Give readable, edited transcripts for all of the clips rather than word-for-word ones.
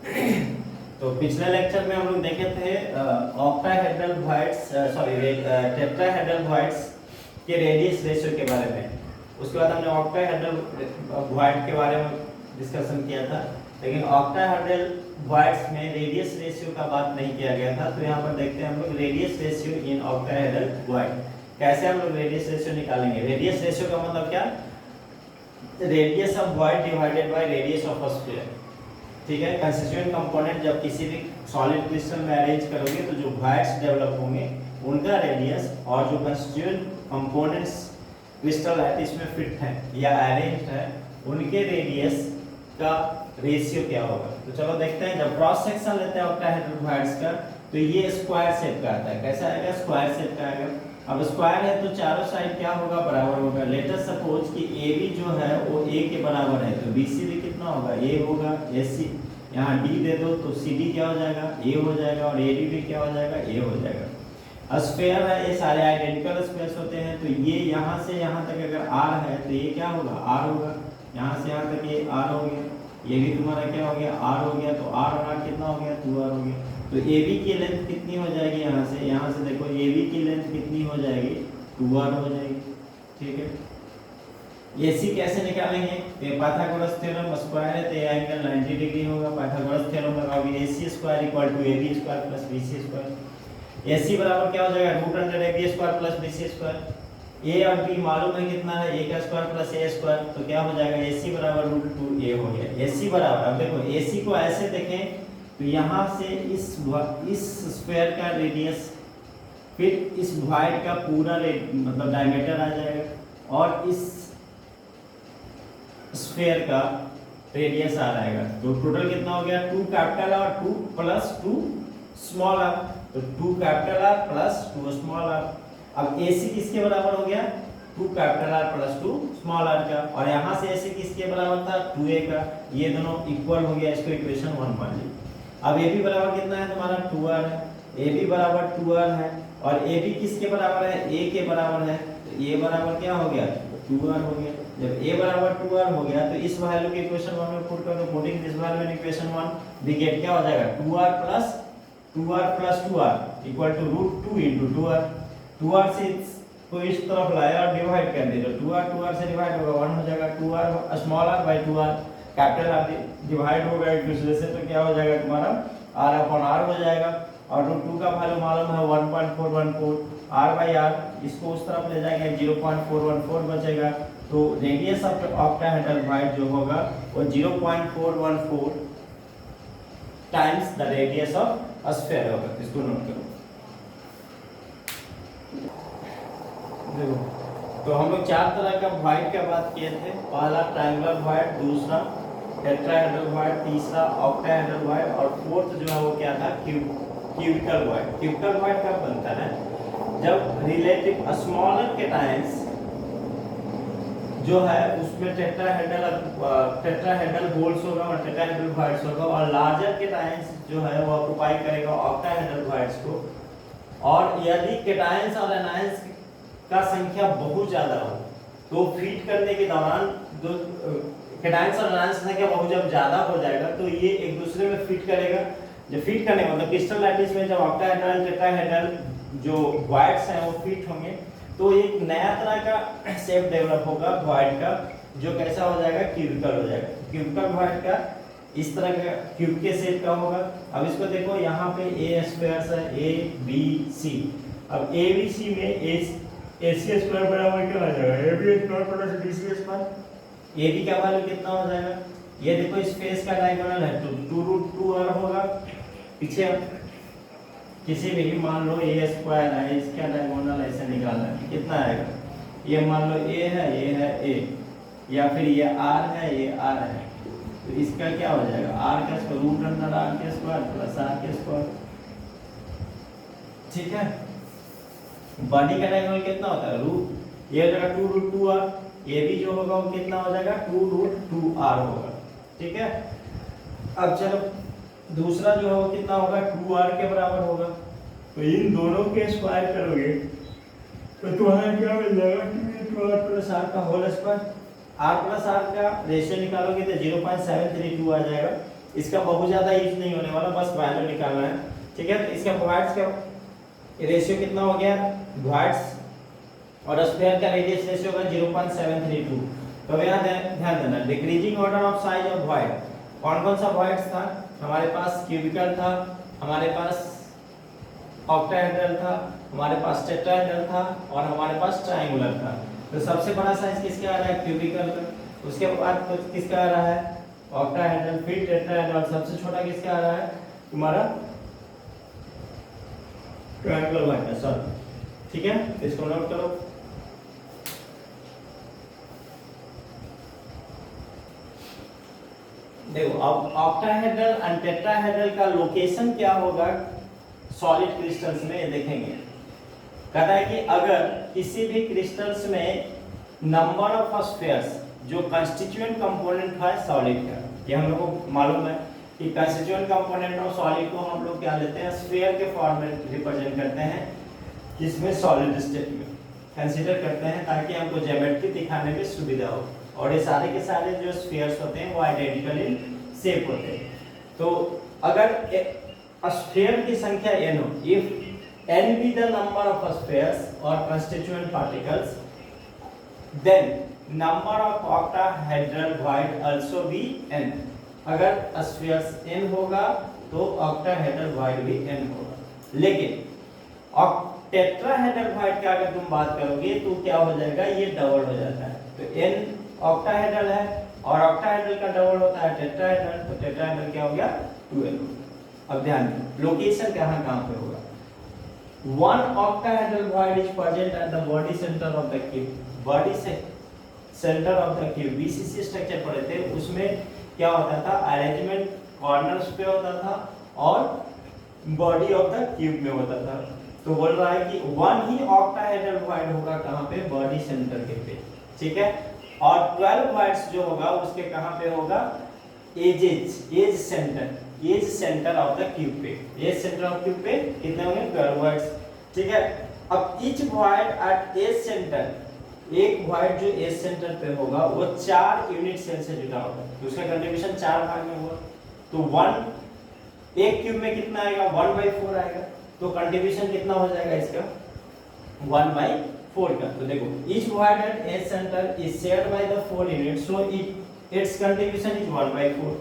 तो पिछले लेक्चर में हम लोग देखे थे ऑक्टाहेड्रल वॉइड्स टेट्राहेड्रल वॉइड्स के रेडियस रेशियो के बारे में। उसके बाद हमने ऑक्टाहेड्रल वॉइड के बारे में डिस्कशन किया था, लेकिन ऑक्टाहेड्रल वॉइड्स में रेडियस रेशियो का बात नहीं किया गया था। तो यहाँ पर देखते हैं हम लोग radius ratio in octahedral void. कैसे हम लोग रेडियस रेशियो निकालेंगे? रेडियस रेशियो का मतलब क्या? Radius of void divided by radius of a sphere. ठीक है, कंस्टिट्यूएंट कंपोनेंट जब किसी भी सॉलिड क्रिस्टल में अरेंज करोगे तो जो वॉइड्स डेवलप होंगे उनका रेडियस और जो कंस्टिट्यूएंट कंपोनेंट्स क्रिस्टल लैटिस में फिट है या अरेंज्ड है उनके रेडियस का रेशियो क्या होगा। तो चलो देखते हैं। जब क्रॉस सेक्शन लेते हैं ऑक्टाहेड्रल वॉइड्स का तो ये स्क्वायर शेप का आता है। कैसा आएगा? स्क्वायर शेप का आएगा। अब स्क्वायर है तो चारों साइड क्या होगा? बराबर होगा। लेट अस सपोज कि AB जो है वो A के बराबर है, तो BC भी कितना होगा? A होगा। AC यहाँ D दे दो तो CD क्या हो जाएगा? A हो जाएगा। और AD भी क्या हो जाएगा? A हो जाएगा। स्फीयर है, ये सारे आइडेंटिकल स्पेस होते हैं, तो ये यहाँ से यहाँ तक अगर R है तो ये क्या होगा? R होगा। यहाँ से यहाँ तक ये R हो गया, ये भी तुम्हारा क्या हो गया? R हो गया। तो R और R कितना हो गया? 2R हो गया। तो AB की लेंथ कितनी हो जाएगी? यहाँ से देखो AB की लेंथ कितनी हो जाएगी? 2R हो जाएगी। ठीक है, AC कैसे निकालेंगे? ये पाइथागोरस थ्योरम, स्क्वायर है तो ये एंगल 90 डिग्री होगा। पाइथागोरस थ्योरम लगाओगे AC square equal to AB square plus BC square. AC बराबर क्या हो जाएगा? Root under AB square plus BC square. A और B मालूम है कितना है? A का स्क्वायर प्लस A स्क्वायर, तो क्या हो जाएगा? AC बराबर रूट 2A हो गया। AC बराबर, अब देखो AC को ऐसे देखें तो यहाँ से इस स्फीयर का रेडियस, फिर इस वॉइड का पूरा मतलब डायमीटर आ जाएगा और इस स्फीयर का रेडियस आ जाएगा। तो टोटल कितना हो गया? 2 कैपिटल R और 2 प्लस 2 स्मॉल r। तो 2 capital R plus 2 small r। अब AC किसके बराबर हो गया? 2 capital R plus 2 small r का। और यहाँ से AC किसके बराबर था? 2A का। ये दोनों इक्वल हो गया, इसको इक्वेशन 1 मान लीजिए। अब AB बराबर कितना है तुम्हारा? 2R है। AB बराबर 2R है और AB किसके बराबर है? A के बराबर है। तो A बराबर क्या हो गया? 2R हो गया। जब A बराबर 2R हो गया तो इस वैल्यू के इक्वेशन 1 में पुट कर दो। Putting this value in equation 1 we get क्या हो जाएगा? 2R plus 2R equal to root 2 into 2R। 2R से को इस तरफ लाया और डिवाइड कर दिया तो 2R से डिवाइड होगा 1 हो जाएगा। 2R small r by 2R, capital R divide होगा एक दूसरे से तो क्या हो जाएगा तुम्हारा? R अपॉन R हो जाएगा। और रूट 2 का वैल्यू मालूम है 1.414 R बाई R, इसको उस तरफ ले जाएंगे 0.414 बचेगा। तो रेडियस ऑफ ऑक्टाहेड्रल वॉइड जो होगा वो 0.414 times the radius of a sphere होगा। इसको नोट करो। देखो, तो हम लोग 4 तरह का वॉइड का बात किए थे। पहला ट्रायंगुलर वॉइड, दूसरा टेट्राहेड्रल वॉइड, तीसरा ऑक्टाहेड्रल वॉइड और फोर्थ जो है वो क्या था? Cubicle void. क्यूबिकल वॉइड कब बनता है? जब रिलेटिव स्मॉलर केटायंस जो है उसमें टेट्राहेड्रल होल्स होगा और टेट्राहेड्रल वॉइड्स होगा, और लार्जर केटायंस जो है वो ऑक्युपाई करेगा ऑक्टाहेड्रल वॉइड्स को। और यदि केटायंस और एनायंस का संख्या बहुत ज्यादा हो तो फीड करने के दौरान जो केटायंस और एनायंस की संख्या बहुत जब ज्यादा हो जाएगा तो ये एक दूसरे में फीड करेगा। जो फीड करने का मतलब क्रिस्टल लैटिस में जब ऑक्टाहेड्रल टेट्राहेड्रल जो वॉइड्स हैं वो फिट होंगे तो एक नया तरह का शेप डेवलप होगा वॉइड का, जो कैसा हो जाएगा? क्यूबिकल हो जाएगा। क्यूबिकल वॉइड का इस तरह का क्यूब के शेप का होगा। अब इसको देखो, यहाँ पे A स्क्वायर्स है ABC। अब ABC में AC स्क्वायर बराबर क्या हो जाएगा? AB square plus BC square. AB का वैल्यू कितना हो जाएगा? ये देखो इस फेस का डायगोनल है तो 2√2R होगा। पीछे किसी भी मान लो A स्क्वायर है, इसका डायगोनल ऐसे निकालना है, कितना आएगा? ये मान लो A है, ये है A, या फिर ये R है, ये R है, तो इसका क्या हो जाएगा? R का स्क्वायर रूट अंडर R के स्क्वायर प्लस R के स्क्वायर। ठीक है, बॉडी का डायगोनल कितना होता है? रूट, ये हो जाएगा 2√2R। ये भी जो होगा वो कितना हो जाएगा? 2√2R होगा। ठीक है, अब चलो दूसरा जो है वो कितना होगा? 2R के बराबर होगा। तो इन दोनों के स्क्वायर करोगे तो तुम्हारा क्या मिल जाएगा? 2R प्लस R का whole square. R plus R का रेशियो निकालोगे तो 0.732 आ जाएगा। इसका बहुत ज़्यादा यूज नहीं होने वाला, बस वैल्यू निकालना है, ठीक है। तो इसका वॉइड्स का रेशियो कितना हो गया, वॉइड्स और स्फीयर का रेडियस रेशियो होगा 0.732। तो यहाँ ध्यान देना, decreasing order of size of void, कौन कौन सा वॉइड्स था हमारे पास, क्यूबिकल था, हमारे पास ऑक्टाहेड्रल था, हमारे पास टेट्राहेड्रल था और हमारे पास ट्रायंगुलर था। तो सबसे बड़ा साइज किसका आ रहा है, क्यूबिकल का, उसके बाद किसका आ रहा है, ऑक्टाहेड्रल, फिर टेट्राहेड्रल, सबसे छोटा किसका आ रहा है तुम्हारा ट्रायंगुलर वॉइड, सर, ठीक है। इसको नोट करो। देखो अब ऑक्टाहेड्रल एंड टेट्राहेड्रल का लोकेशन क्या होगा सॉलिड क्रिस्टल्स में, ये देखेंगे। कहता है कि अगर किसी भी क्रिस्टल्स में नंबर ऑफ स्फीयर्स, जो कंस्टिट्यूएंट कंपोनेंट है सॉलिड का, ये हम लोग को मालूम है कि कंस्टिट्यूएंट कंपोनेंट ऑफ सॉलिड को हम लोग क्या लेते हैं, स्फीयर के फॉर्म में रिप्रेजेंट करते हैं, जिसमें सॉलिड स्टेट में कंसीडर करते हैं, ताकि हमको ज्योमेट्री दिखाने में सुविधा हो। और ये सारे के सारे जो स्फीयर्स होते हैं वो आइडेंटिकल इन शेप होते हैं। तो अगर स्फीयर की संख्या n हो, if n be the number of spheres or constituent particles, then number of octahedral void also be n। अगर स्फीयर्स n होगा तो ऑक्टाहेड्रल वॉइड भी n होगा। लेकिन टेट्राहेड्रल वॉइड का अगर तुम बात करोगे तो क्या हो जाएगा, ये डबल हो जाता है। तो n ऑक्टाहेड्रल है और ऑक्टाहेड्रल का डबल होता है टेट्राहेड्रल, तो टेट्राहेड्रल क्या हो गया, 12। अब ध्यान दो लोकेशन कहाँ कहाँ पे होगा। One octahedral void is present at the body centre of the cube, body से centre of the cube, BCC structure पढ़े थे, उसमें क्या होता था, अरेंजमेंट कॉर्नर्स पे होता था और बॉडी ऑफ द क्यूब में होता था। तो बोल रहा है कि वन ही ऑक्टाहेड्रल वॉइड होगा कहाँ पे, बॉडी सेंटर के पे, ठीक है। और 12 वॉइड्स जो होगा उसके कहाँ पे होगा, edge centre of the cube पे, एज सेंटर ऑफ क्यूब पे कितने होंगे, 12 वॉइड्स, ठीक है। अब each void at edge centre, एक वॉइड जो एज सेंटर पे होगा वो 4 यूनिट सेल से जुड़ा होगा, तो उसका कंट्रीब्यूशन 4 भाग में हुआ। तो 1 एक क्यूब में कितना आएगा, 1/4 आएगा। तो कंट्रीब्यूशन कितना हो जाएगा इसका, 1/4 का। तो देखो each void at edge center is shared by the 4 units, so its contribution is 1/4।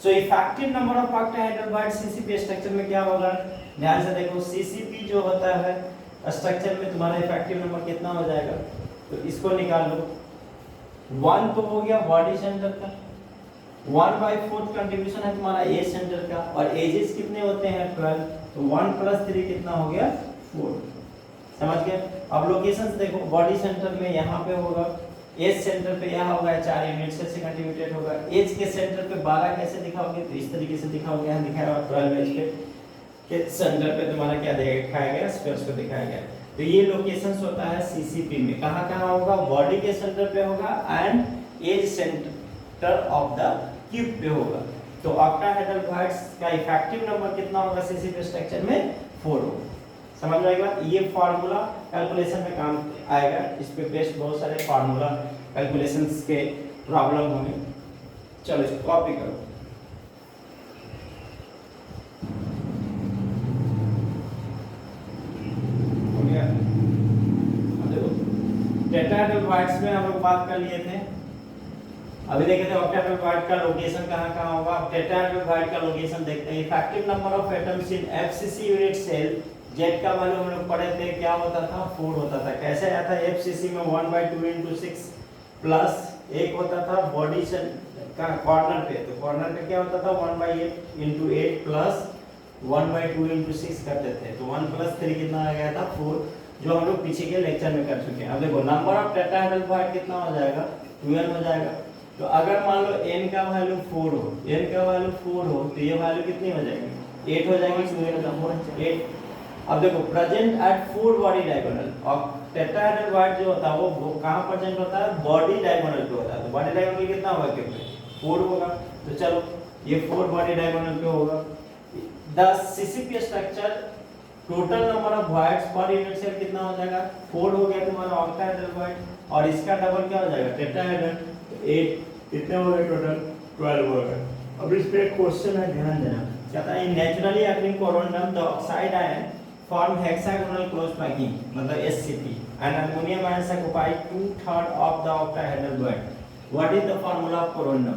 so effective number of octahedral void CCP structure में क्या होगा, ध्यान से देखो, CCP जो होता है स्ट्रक्चर में तुम्हारा इफेक्टिव नंबर कितना हो जाएगा, तो इसको निकाल लो। 1 तो हो गया बॉडी सेंटर का, 1/4 कंट्रीब्यूशन है तुम्हारा एज सेंटर का, और एजेस कितने होते हैं 12, तो 1 + 3 कितना हो गया 4, समझ गए। अब लोकेशंस देखो, बॉडी सेंटर में यहाँ पे होगा, एज सेंटर पे यहाँ होगा 4 यूनिट से कंट्रीब्यूटेड होगा, एज के सेंटर पे 12 कैसे दिखाओगे, तो इस तरीके से दिखाओगे, यहाँ दिखाया हुआ 12 एज के सेंटर पे तुम्हारा क्या दिखाया गया, स्पेस को दिखाया गया। तो ये लोकेशंस होता है सीसीपी में, कहाँ कहाँ होगा, बॉडी के सेंटर पे होगा and edge centre of the cube पे होगा। तो ऑक्टाहेड्रल वॉइड्स का इफेक्टिव नंबर कितना होगा सीसीपी स्ट्रक्चर में, 4 होगा। समझ में आएगा, ये फार्मूला कैलकुलेशन में काम आएगा, इस पे बेस्ड बहुत सारे फार्मूला कैलकुलेशंस के प्रॉब्लम होंगे। चलो इसको कॉपी करो। हो गया, अब देखो टेट्राहेड्रल वॉइड्स में हम लोग बात कर लिए थे, अभी देखे थे ऑक्टाहेड्रल वॉइड का लोकेशन कहाँ कहाँ होगा। अब टेट्राहेड्रल वॉइड का लोकेशन देखते हैं। Effective number of atoms in FCC unit cell, Z का वैल्यू हम लोग पढ़े थे, क्या होता था, 4 होता था। कैसे आया था, एफसीसी में 1/2 × 6 प्लस एक होता था बॉडी से का कॉर्नर पे, तो कॉर्नर पे क्या होता था 1/8 × 8 प्लस 1/2 × 6 करते थे, तो 1 + 3 कितना आ गया था 4, जो हम लोग पीछे के लेक्चर में कर चुके हैं। अब देखो नंबर ऑफ टेट्राहेड्रल वॉइड कितना हो जाएगा, 12 हो जाएगा। तो अगर मान लो n का वैल्यू 4 हो, n का वैल्यू 4 हो, तो ये वैल्यू कितनी हो जाएगी, 8 हो जाएगी, 2 का 4 8। अब देखो प्रेजेंट एट 4 बॉडी डायगोनल, और टेट्राहेड्रल वॉइड जो होता है वो कहाँ प्रेजेंट होता है, बॉडी डायगोनल पे होता है। तो बॉडी डायगोनल कितना होगा, क्योंकि 4 होगा, तो चलो ये 4 बॉडी डायगोनल पे होगा। The CCP structure total number of voids per unit cell कितना हो जाएगा, 4 हो गया तुम्हारा ऑक्टाहेड्रल वॉइड, और इसका डबल क्या हो जाएगा टेट्राहेड्रल, 8 कितने हो गए टोटल 12 हो गए। अब इस पे एक क्वेश्चन है, ध्यान देना। कहता है naturally occurring corundum the oxide ion form hexagonal close packing मतलब HCP and aluminium ions occupy 2/3 of the octahedral bond. What is the formula of corundum?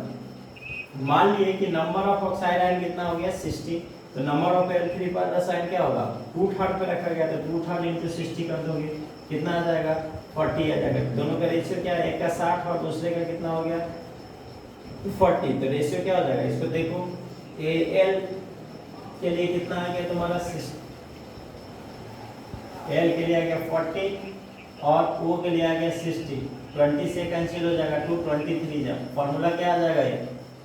मान लिए कि नंबर ऑफ ऑक्साइड आयन कितना हो गया 60, तो नंबर ऑफ Al3 पर the sign क्या होगा 2/3 पे रखा गया, तो 2/3 into 60 कर दोगे कितना आ जाएगा 40 आ जाएगा। दोनों का रेशियो क्या है, एक का 60 और दूसरे का कितना हो गया 40, तो रेशियो क्या हो जाएगा इसको देखो, Al के लिए कितना आ गया तुम्हारा 60, L के लिए आ गया 40 और O के लिए आ गया 60, 20 से कैंसिल हो जाएगा 223 जा, फार्मूला क्या आ जाएगा ये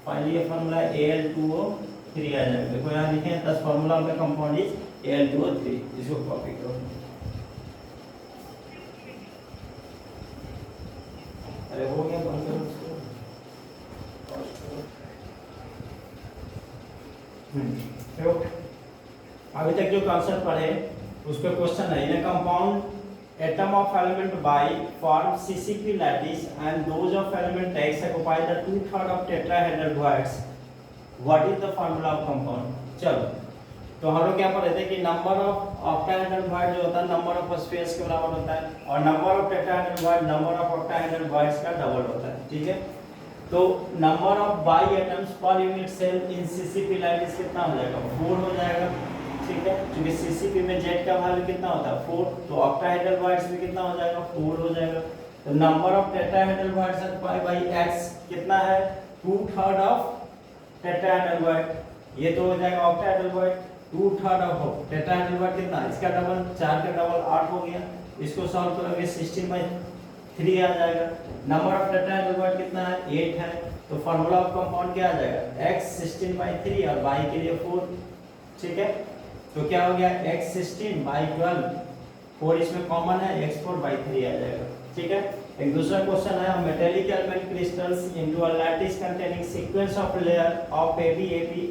फाइनली ये फार्मूला Al2O3 आ जाएगा। देखो यहाँ लिखे हैं 10 formula of the compound is Al2O3, इसको कॉपी करो। अरे हो गया बंद करो इसको। देखो अभी तक जो कॉन्सेप्ट पढ़े उस पे क्वेश्चन है, इन compound atom of element Y form CCP lattice and those of element X occupy the 2/3 of tetrahedral voids. What is the formula of compound? चलो तो हम लोग क्या पढ़े थे कि नंबर ऑफ ऑक्टाहेड्रल वॉइड जो होता है नंबर ऑफ स्पेस के बराबर होता है और number of tetrahedral void number of octahedral voids का डबल होता है, ठीक है। तो number of by atoms per unit cell in CCP lattice कितना हो जाएगा 4 हो जाएगा, ठीक है, क्योंकि सीसीपी में जेड का वैल्यू कितना होता है 4, तो ऑक्टाहेड्रल वॉइड्स में कितना हो जाएगा 4 हो जाएगा। तो number of tetrahedral voids occupy by X कितना है 2/3 ऑफ टेट्राहेड्रल वॉइड, ये तो हो जाएगा octahedral void 2/3 of tetrahedral void कितना, इसका डबल 4 का डबल 8 हो गया, इसको सॉल्व करोगे 16/3 आ जाएगा। नंबर ऑफ टेट्राहेड्रल वॉइड कितना है 8 है, तो फार्मूला ऑफ कंपाउंड क्या आ जाएगा x 16/3 और y के लिए 4, ठीक है। तो क्या हो गया x 16/12, 4 इसमें कॉमन है x 4/3 आ जाएगा, ठीक है। एक दूसरा क्वेश्चन है, metallic element crystals into a lattice containing sequence of layer of AB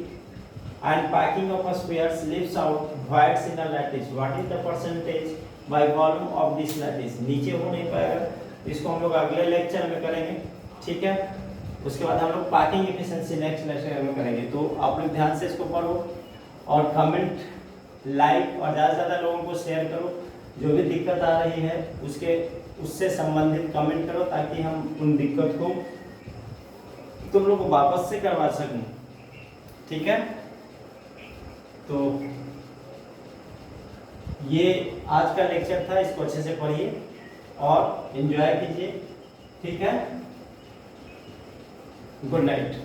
and packing of spheres leaves out voids in a lattice. What is the percentage by volume of this lattice? नीचे हो नहीं पाएगा, इसको हम लोग अगले lecture में करेंगे, ठीक है। उसके बाद हम लोग पैकिंग एफिशिएंसी नेक्स्ट लेक्चर में करेंगे। तो आप लोग ध्यान से इसको पढ़ो और कमेंट लाइक और ज़्यादा से ज़्यादा लोगों को शेयर करो, जो भी दिक्कत आ रही है उससे संबंधित कमेंट करो ताकि हम उन दिक्कत को तुम लोग को वापस से करवा सकें, ठीक है। तो ये आज का लेक्चर था, इसको अच्छे से पढ़िए और एंजॉय कीजिए, ठीक है। Good night.